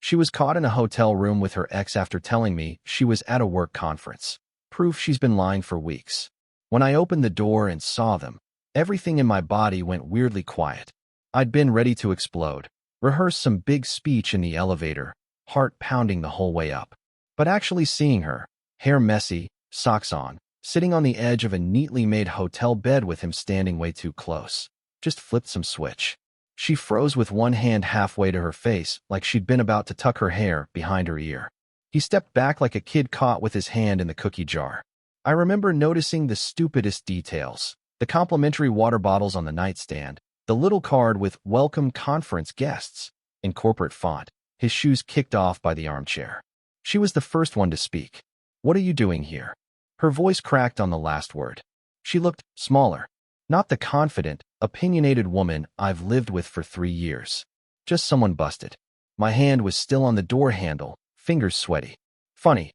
She was caught in a hotel room with her ex after telling me she was at a work conference. Proof she's been lying for weeks. When I opened the door and saw them, everything in my body went weirdly quiet. I'd been ready to explode, rehearse some big speech in the elevator, heart pounding the whole way up. But actually seeing her, hair messy, socks on, sitting on the edge of a neatly made hotel bed with him standing way too close, just flipped some switch. She froze with one hand halfway to her face like she'd been about to tuck her hair behind her ear. He stepped back like a kid caught with his hand in the cookie jar. I remember noticing the stupidest details. The complimentary water bottles on the nightstand, the little card with "Welcome Conference Guests" in corporate font, his shoes kicked off by the armchair. She was the first one to speak. "What are you doing here?" Her voice cracked on the last word. She looked smaller. Not the confident, opinionated woman I've lived with for 3 years. Just someone busted. My hand was still on the door handle, fingers sweaty. "Funny,"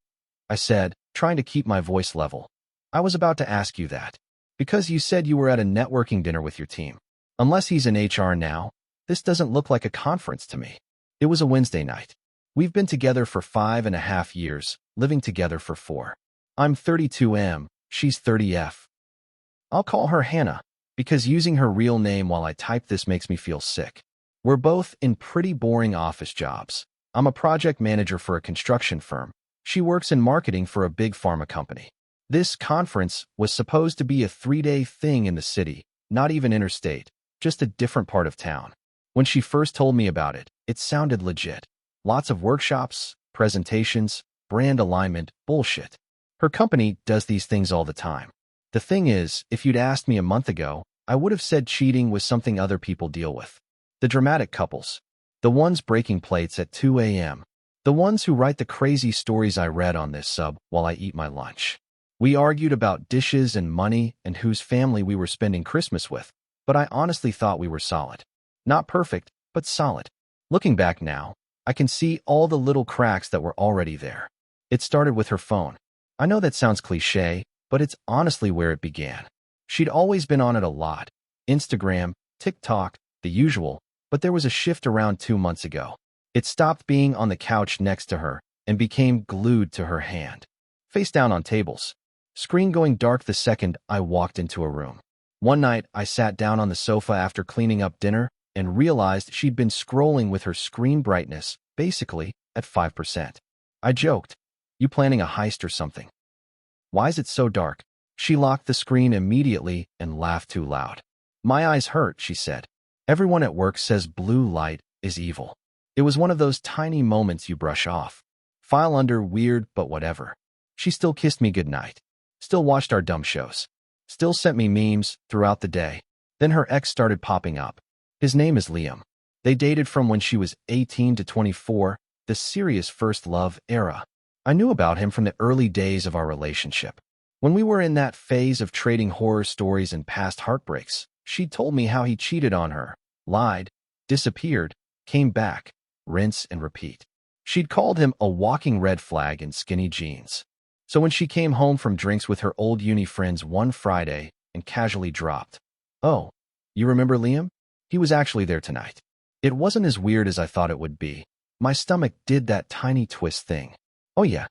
I said, trying to keep my voice level. "I was about to ask you that. Because you said you were at a networking dinner with your team. Unless he's in HR now, this doesn't look like a conference to me." It was a Wednesday night. We've been together for 5.5 years, living together for 4. I'm 32M, she's 30F. I'll call her Hannah, because using her real name while I type this makes me feel sick. We're both in pretty boring office jobs. I'm a project manager for a construction firm. She works in marketing for a big pharma company. This conference was supposed to be a 3-day thing in the city, not even interstate, just a different part of town. When she first told me about it, it sounded legit. Lots of workshops, presentations, brand alignment, bullshit. Her company does these things all the time. The thing is, if you'd asked me a month ago, I would have said cheating was something other people deal with. The dramatic couples. The ones breaking plates at 2 a.m. The ones who write the crazy stories I read on this sub while I eat my lunch. We argued about dishes and money and whose family we were spending Christmas with, but I honestly thought we were solid. Not perfect, but solid. Looking back now, I can see all the little cracks that were already there. It started with her phone. I know that sounds cliché, but it's honestly where it began. She'd always been on it a lot. Instagram, TikTok, the usual, but there was a shift around 2 months ago. It stopped being on the couch next to her and became glued to her hand. Face down on tables. Screen going dark the second I walked into a room. One night, I sat down on the sofa after cleaning up dinner and realized she'd been scrolling with her screen brightness, basically, at 5%. I joked, "You planning a heist or something? Why is it so dark?" She locked the screen immediately and laughed too loud. "My eyes hurt," she said. "Everyone at work says blue light is evil." It was one of those tiny moments you brush off. File under weird, but whatever. She still kissed me goodnight. Still watched our dumb shows. Still sent me memes throughout the day. Then her ex started popping up. His name is Liam. They dated from when she was 18 to 24, the serious first love era. I knew about him from the early days of our relationship. When we were in that phase of trading horror stories and past heartbreaks, she told me how he cheated on her, lied, disappeared, came back, rinse and repeat. She'd called him a walking red flag in skinny jeans. So when she came home from drinks with her old uni friends one Friday and casually dropped, "Oh, you remember Liam? He was actually there tonight." It wasn't as weird as I thought it would be. My stomach did that tiny twist thing. "Oh yeah,"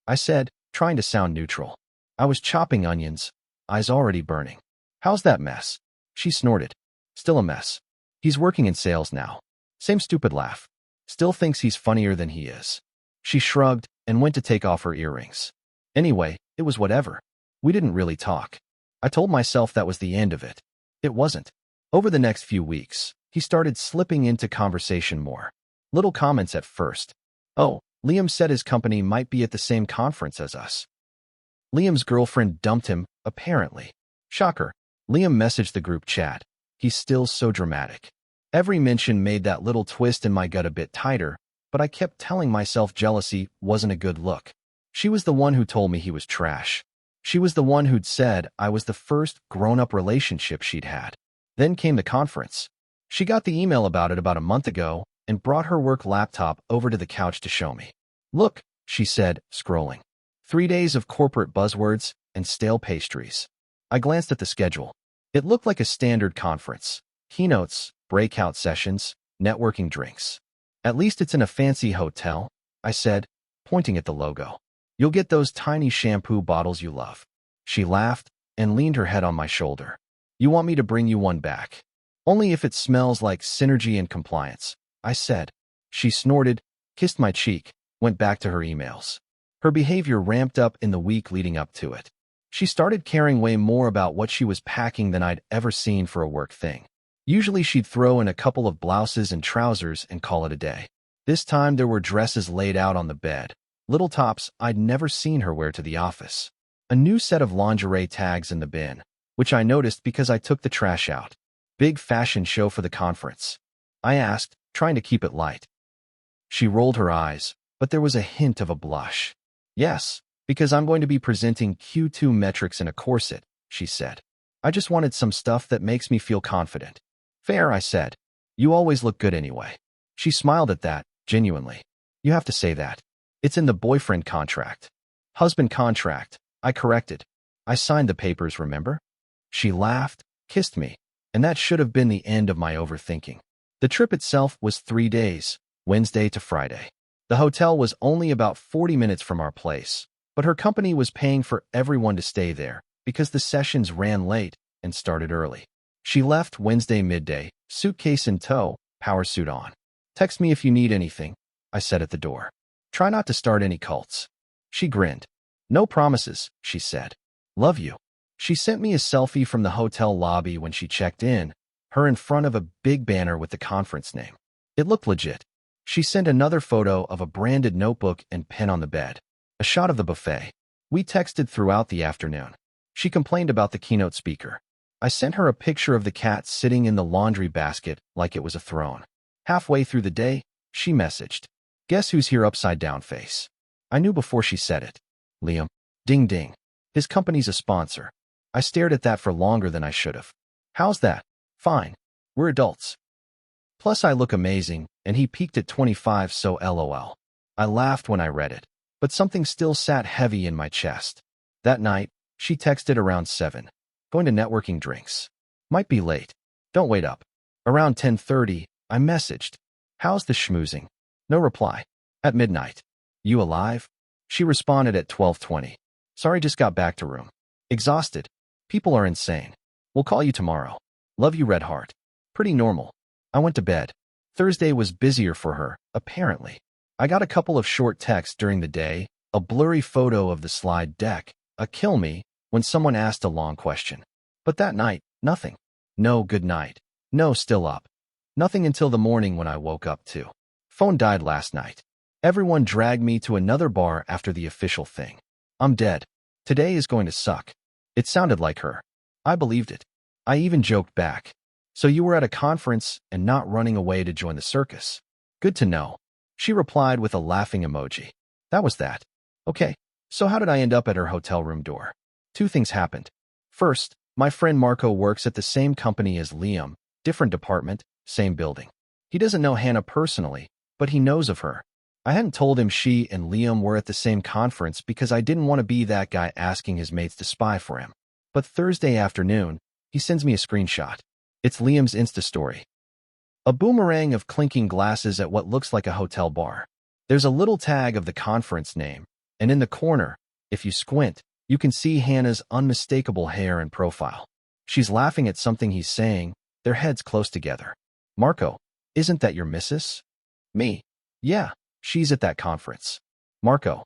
I said, trying to sound neutral. I was chopping onions, eyes already burning. "How's that mess?" She snorted. "Still a mess. He's working in sales now." Same stupid laugh. Still thinks he's funnier than he is. She shrugged and went to take off her earrings. Anyway, it was whatever. We didn't really talk. I told myself that was the end of it. It wasn't. Over the next few weeks, he started slipping into conversation more. Little comments at first. "Oh, Liam said his company might be at the same conference as us." Liam's girlfriend dumped him, apparently. Shocker. Liam messaged the group chat. He's still so dramatic. Every mention made that little twist in my gut a bit tighter, but I kept telling myself jealousy wasn't a good look. She was the one who told me he was trash. She was the one who'd said I was the first grown-up relationship she'd had. Then came the conference. She got the email about it about a month ago and brought her work laptop over to the couch to show me. "Look," she said, scrolling. 3 days of corporate buzzwords and stale pastries. I glanced at the schedule. It looked like a standard conference. Keynotes, breakout sessions, networking drinks. At least it's in a fancy hotel, I said, pointing at the logo. You'll get those tiny shampoo bottles you love. She laughed and leaned her head on my shoulder. You want me to bring you one back? Only if it smells like synergy and compliance, I said. She snorted, kissed my cheek, went back to her emails. Her behavior ramped up in the week leading up to it. She started caring way more about what she was packing than I'd ever seen for a work thing. Usually she'd throw in a couple of blouses and trousers and call it a day. This time there were dresses laid out on the bed, little tops I'd never seen her wear to the office. A new set of lingerie tags in the bin, which I noticed because I took the trash out. Big fashion show for the conference, I asked, trying to keep it light. She rolled her eyes, but there was a hint of a blush. Yes, because I'm going to be presenting Q2 metrics in a corset, she said. I just wanted some stuff that makes me feel confident. Fair, I said. You always look good anyway. She smiled at that, genuinely. You have to say that. It's in the boyfriend contract. Husband contract, I corrected. I signed the papers, remember? She laughed, kissed me, and that should have been the end of my overthinking. The trip itself was 3 days, Wednesday to Friday. The hotel was only about 40 minutes from our place, but her company was paying for everyone to stay there because the sessions ran late and started early. She left Wednesday midday, suitcase in tow, power suit on. Text me if you need anything, I said at the door. Try not to start any cults. She grinned. No promises, she said. Love you. She sent me a selfie from the hotel lobby when she checked in, her in front of a big banner with the conference name. It looked legit. She sent another photo of a branded notebook and pen on the bed. A shot of the buffet. We texted throughout the afternoon. She complained about the keynote speaker. I sent her a picture of the cat sitting in the laundry basket like it was a throne. Halfway through the day, she messaged, "Guess who's here upside down face?" I knew before she said it. Liam. Ding ding. His company's a sponsor. I stared at that for longer than I should have. How's that? Fine. We're adults. Plus I look amazing, and he peaked at 25, so LOL. I laughed when I read it, but something still sat heavy in my chest. That night, she texted around 7. Going to networking drinks. Might be late. Don't wait up. Around 10:30, I messaged. How's the schmoozing? No reply. At midnight. You alive? She responded at 12:20. Sorry, just got back to room. Exhausted. People are insane. We'll call you tomorrow. Love you, Red Heart. Pretty normal. I went to bed. Thursday was busier for her, apparently. I got a couple of short texts during the day, a blurry photo of the slide deck, a kill me, when someone asked a long question. But that night, nothing. No good night. No still up. Nothing until the morning when I woke up too. Phone died last night. Everyone dragged me to another bar after the official thing. I'm dead. Today is going to suck. It sounded like her. I believed it. I even joked back. So you were at a conference and not running away to join the circus. Good to know. She replied with a laughing emoji. That was that. Okay, so how did I end up at her hotel room door? 2 things happened. First, my friend Marco works at the same company as Liam, different department, same building. He doesn't know Hannah personally, but he knows of her. I hadn't told him she and Liam were at the same conference because I didn't want to be that guy asking his mates to spy for him. But Thursday afternoon, he sends me a screenshot. It's Liam's Insta story. A boomerang of clinking glasses at what looks like a hotel bar. There's a little tag of the conference name, and in the corner, if you squint, you can see Hannah's unmistakable hair and profile. She's laughing at something he's saying, their heads close together. Marco, isn't that your missus? Me. Yeah, she's at that conference. Marco,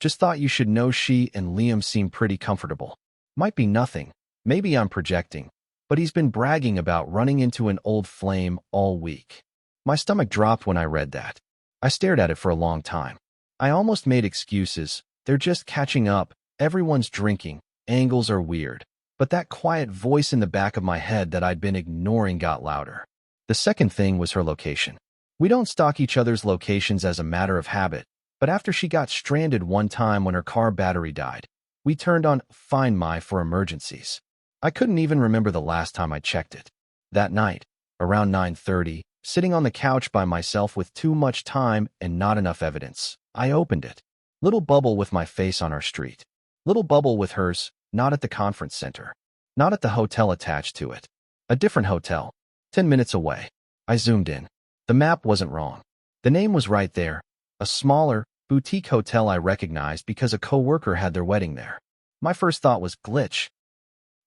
just thought you should know she and Liam seem pretty comfortable. Might be nothing, maybe I'm projecting, but he's been bragging about running into an old flame all week. My stomach dropped when I read that. I stared at it for a long time. I almost made excuses. They're just catching up. Everyone's drinking. Angles are weird. But that quiet voice in the back of my head that I'd been ignoring got louder. The second thing was her location. We don't stalk each other's locations as a matter of habit, but after she got stranded one time when her car battery died, we turned on Find My for emergencies. I couldn't even remember the last time I checked it. That night, around 9:30, sitting on the couch by myself with too much time and not enough evidence, I opened it. Little bubble with my face on our street. Little bubble with hers, not at the conference center. Not at the hotel attached to it. A different hotel, 10 minutes away. I zoomed in. The map wasn't wrong. The name was right there, a smaller, boutique hotel I recognized because a coworker had their wedding there. My first thought was glitch.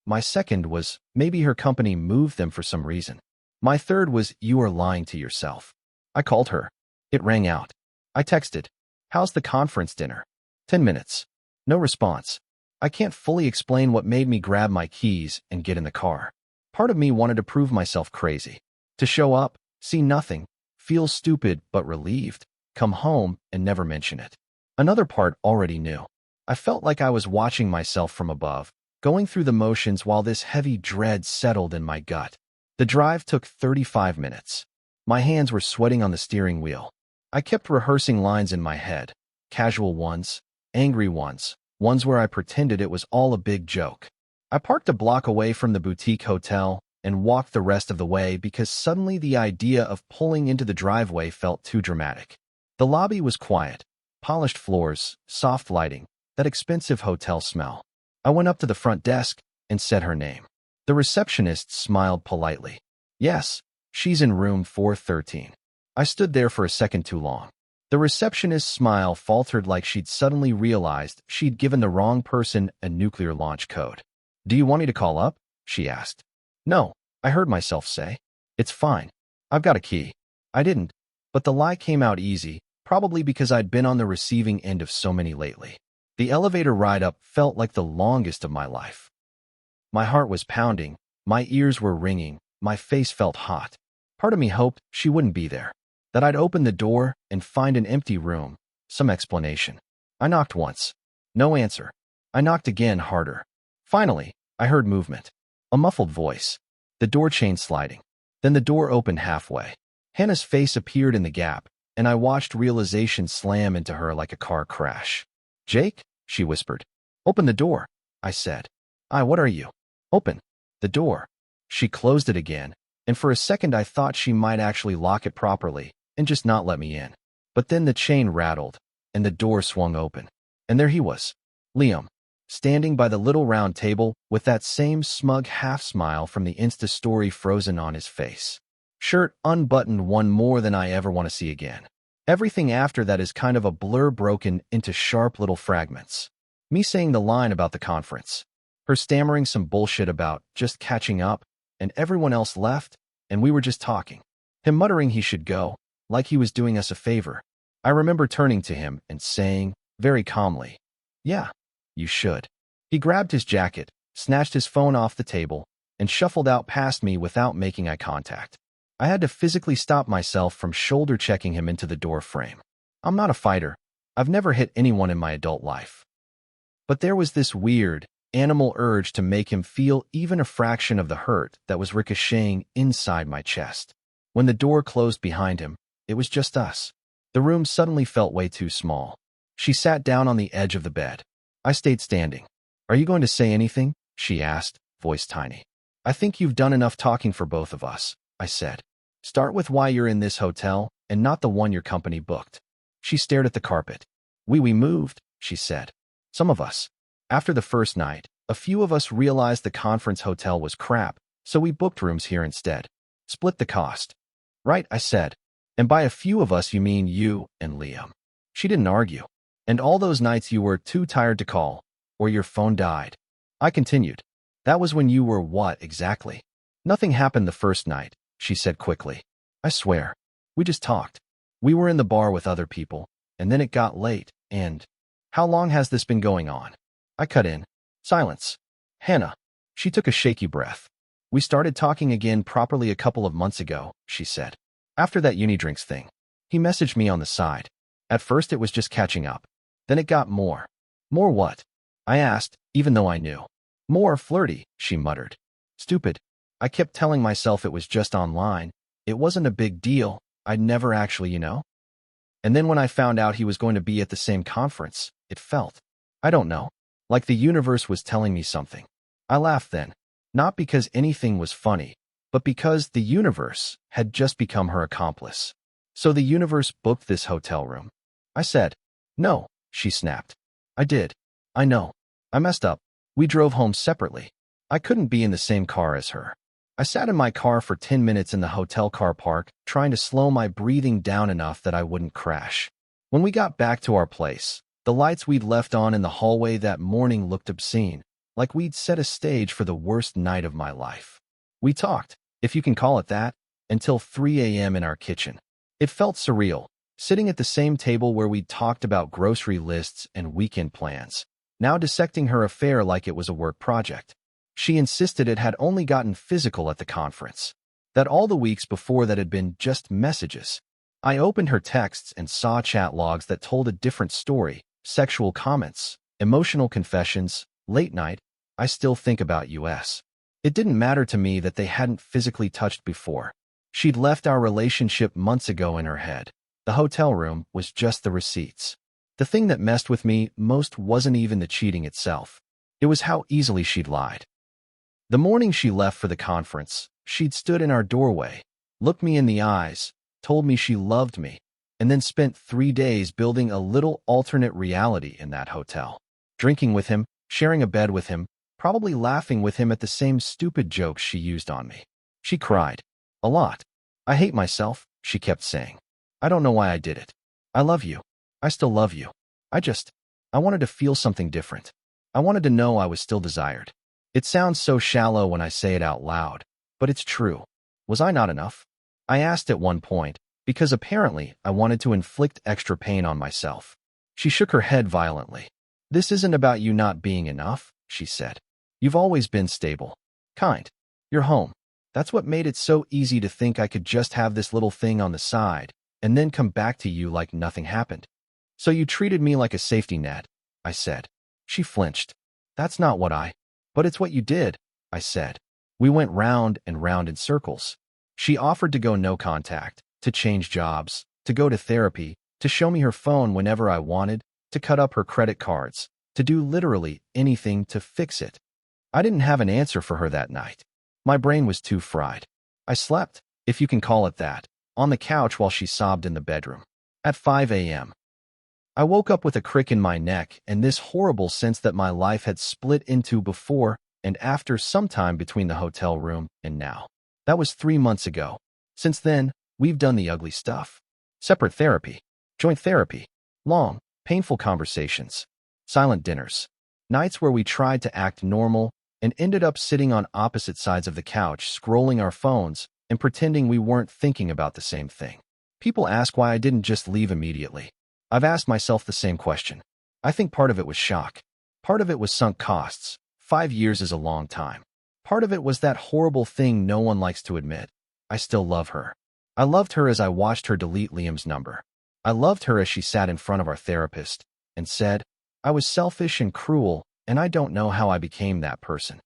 My second was maybe her company moved them for some reason. My third was you are lying to yourself. I called her. It rang out. I texted, "How's the conference dinner?" 10 minutes. No response. I can't fully explain what made me grab my keys and get in the car. Part of me wanted to prove myself crazy. To show up, see nothing, feel stupid but relieved, come home and never mention it. Another part already knew. I felt like I was watching myself from above, going through the motions while this heavy dread settled in my gut. The drive took 35 minutes. My hands were sweating on the steering wheel. I kept rehearsing lines in my head, casual ones, angry ones, ones where I pretended it was all a big joke. I parked a block away from the boutique hotel and walked the rest of the way because suddenly the idea of pulling into the driveway felt too dramatic. The lobby was quiet, polished floors, soft lighting, that expensive hotel smell. I went up to the front desk and said her name. The receptionist smiled politely. "Yes, she's in room 413. I stood there for a second too long. The receptionist's smile faltered like she'd suddenly realized she'd given the wrong person a nuclear launch code. "Do you want me to call up?" she asked. "No," I heard myself say. "It's fine. I've got a key." I didn't, but the lie came out easy, probably because I'd been on the receiving end of so many lately. The elevator ride up felt like the longest of my life. My heart was pounding, my ears were ringing, my face felt hot. Part of me hoped she wouldn't be there, that I'd open the door and find an empty room, some explanation. I knocked once. No answer. I knocked again, harder. Finally, I heard movement. A muffled voice. The door chain sliding. Then the door opened halfway. Hannah's face appeared in the gap, and I watched realization slam into her like a car crash. "Jake?" she whispered. "Open the door," I said. What are you?" "Open the door." She closed it again, and for a second I thought she might actually lock it properly and just not let me in. But then the chain rattled, and the door swung open. And there he was, Liam, standing by the little round table with that same smug half-smile from the Insta story frozen on his face. Shirt unbuttoned, one more than I ever want to see again. Everything after that is kind of a blur broken into sharp little fragments. Me saying the line about the conference, her stammering some bullshit about just catching up, and everyone else left, and we were just talking. Him muttering he should go, like he was doing us a favor. I remember turning to him and saying, very calmly, "Yeah, you should." He grabbed his jacket, snatched his phone off the table, and shuffled out past me without making eye contact. I had to physically stop myself from shoulder-checking him into the door frame. I'm not a fighter. I've never hit anyone in my adult life. But there was this weird, animal urge to make him feel even a fraction of the hurt that was ricocheting inside my chest. When the door closed behind him, it was just us. The room suddenly felt way too small. She sat down on the edge of the bed. I stayed standing. "Are you going to say anything?" she asked, voice tiny. "I think you've done enough talking for both of us," I said. "Start with why you're in this hotel and not the one your company booked." She stared at the carpet. We moved," she said. "Some of us. After the first night, a few of us realized the conference hotel was crap, so we booked rooms here instead. Split the cost." "Right," I said. "And by a few of us you mean you and Liam." She didn't argue. "And all those nights you were too tired to call, or your phone died." I continued. "That was when you were what exactly?" "Nothing happened the first night," she said quickly. "I swear. We just talked. We were in the bar with other people, and then it got late, and—" "How long has this been going on?" I cut in. Silence. "Hannah." She took a shaky breath. "We started talking again properly a couple of months ago," she said. "After that uni drinks thing. He messaged me on the side. At first it was just catching up. Then it got more." "More what?" I asked, even though I knew. "More flirty," she muttered. "Stupid. I kept telling myself it was just online. It wasn't a big deal. I'd never actually, And then when I found out he was going to be at the same conference, it felt, I don't know, like the universe was telling me something." I laughed then, not because anything was funny, but because the universe had just become her accomplice. "So the universe booked this hotel room?" I said. "No," she snapped. "I did. I know. I messed up. We drove home separately. I couldn't be in the same car as her. I sat in my car for 10 minutes in the hotel car park, trying to slow my breathing down enough that I wouldn't crash. When we got back to our place, the lights we'd left on in the hallway that morning looked obscene, like we'd set a stage for the worst night of my life. We talked, if you can call it that, until 3 a.m. in our kitchen. It felt surreal, sitting at the same table where we'd talked about grocery lists and weekend plans, now dissecting her affair like it was a work project. She insisted it had only gotten physical at the conference, that all the weeks before that had been just messages. I opened her texts and saw chat logs that told a different story, sexual comments, emotional confessions, late night, I still think about us. It didn't matter to me that they hadn't physically touched before. She'd left our relationship months ago in her head. The hotel room was just the receipts. The thing that messed with me most wasn't even the cheating itself. It was how easily she'd lied. The morning she left for the conference, she'd stood in our doorway, looked me in the eyes, told me she loved me, and then spent 3 days building a little alternate reality in that hotel. Drinking with him, sharing a bed with him, probably laughing with him at the same stupid jokes she used on me. She cried. A lot. I hate myself, she kept saying. I don't know why I did it. I love you. I still love you. I wanted to feel something different. I wanted to know I was still desired. It sounds so shallow when I say it out loud, but it's true. Was I not enough? I asked at one point, because apparently I wanted to inflict extra pain on myself. She shook her head violently. This isn't about you not being enough, she said. You've always been stable. Kind. You're home. That's what made it so easy to think I could just have this little thing on the side, and then come back to you like nothing happened. So you treated me like a safety net, I said. She flinched. That's not what But it's what you did, I said. We went round and round in circles. She offered to go no contact, to change jobs, to go to therapy, to show me her phone whenever I wanted, to cut up her credit cards, to do literally anything to fix it. I didn't have an answer for her that night. My brain was too fried. I slept, if you can call it that, on the couch while she sobbed in the bedroom. At 5 a.m. I woke up with a crick in my neck and this horrible sense that my life had split into before and after some time between the hotel room and now. That was 3 months ago. Since then, we've done the ugly stuff. Separate therapy, joint therapy, long, painful conversations, silent dinners, nights where we tried to act normal and ended up sitting on opposite sides of the couch, scrolling our phones and pretending we weren't thinking about the same thing. People ask why I didn't just leave immediately. I've asked myself the same question. I think part of it was shock. Part of it was sunk costs. 5 years is a long time. Part of it was that horrible thing no one likes to admit. I still love her. I loved her as I watched her delete Liam's number. I loved her as she sat in front of our therapist and said, I was selfish and cruel, and I don't know how I became that person.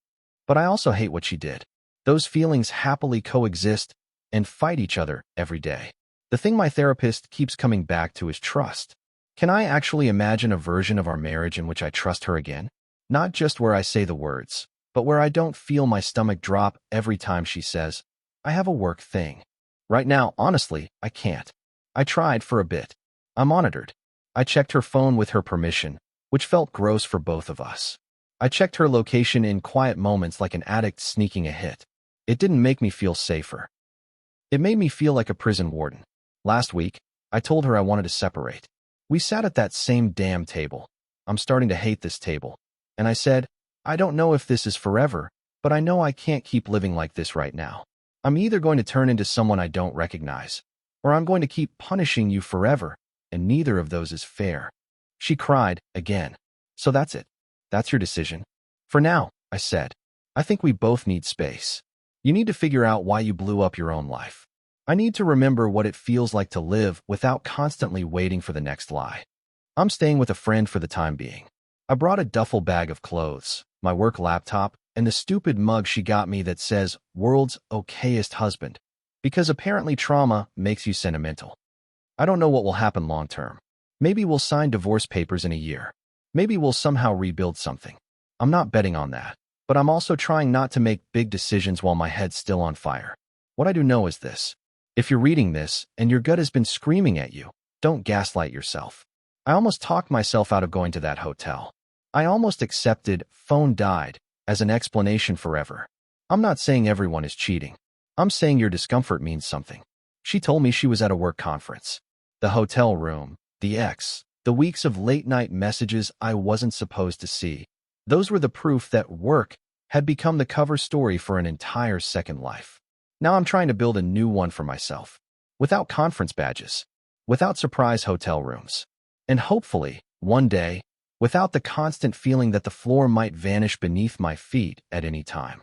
But I also hate what she did. Those feelings happily coexist and fight each other every day. The thing my therapist keeps coming back to is trust. Can I actually imagine a version of our marriage in which I trust her again? Not just where I say the words, but where I don't feel my stomach drop every time she says, I have a work thing. Right now, honestly, I can't. I tried for a bit. I monitored. I checked her phone with her permission, which felt gross for both of us. I checked her location in quiet moments like an addict sneaking a hit. It didn't make me feel safer. It made me feel like a prison warden. Last week, I told her I wanted to separate. We sat at that same damn table. I'm starting to hate this table. And I said, I don't know if this is forever, but I know I can't keep living like this right now. I'm either going to turn into someone I don't recognize, or I'm going to keep punishing you forever, and neither of those is fair. She cried again. So that's it. That's your decision. For now, I said. I think we both need space. You need to figure out why you blew up your own life. I need to remember what it feels like to live without constantly waiting for the next lie. I'm staying with a friend for the time being. I brought a duffel bag of clothes, my work laptop, and the stupid mug she got me that says, World's Okayest Husband, because apparently trauma makes you sentimental. I don't know what will happen long term. Maybe we'll sign divorce papers in a year. Maybe we'll somehow rebuild something. I'm not betting on that, but I'm also trying not to make big decisions while my head's still on fire. What I do know is this. If you're reading this and your gut has been screaming at you, don't gaslight yourself. I almost talked myself out of going to that hotel. I almost accepted phone died as an explanation forever. I'm not saying everyone is cheating. I'm saying your discomfort means something. She told me she was at a work conference. The hotel room, the ex, the weeks of late-night messages I wasn't supposed to see. Those were the proof that work had become the cover story for an entire second life. Now I'm trying to build a new one for myself. Without conference badges, without surprise hotel rooms, and hopefully, one day, without the constant feeling that the floor might vanish beneath my feet at any time.